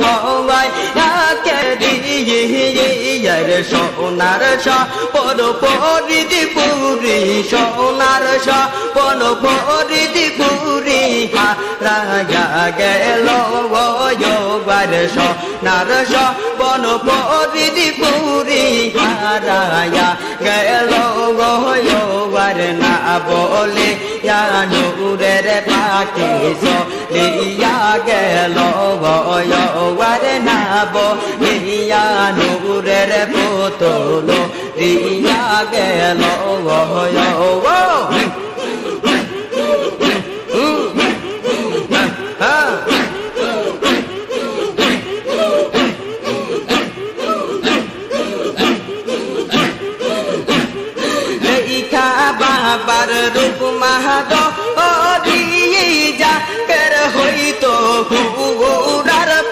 হওয়ায় একে দিয়ে সোনার স্বপন পরিধি পুরি সোনার স্বপন পরিধি পুরি হারায়া গেল বার সোনার স্বপন পরিধি পুরি হারায়া গেল বার না বলে নূরের পাখি চলিয়া গেল বার না বলিয়া নূরের পুতুল রিয়া গেল বাবার রূপ মাহাদ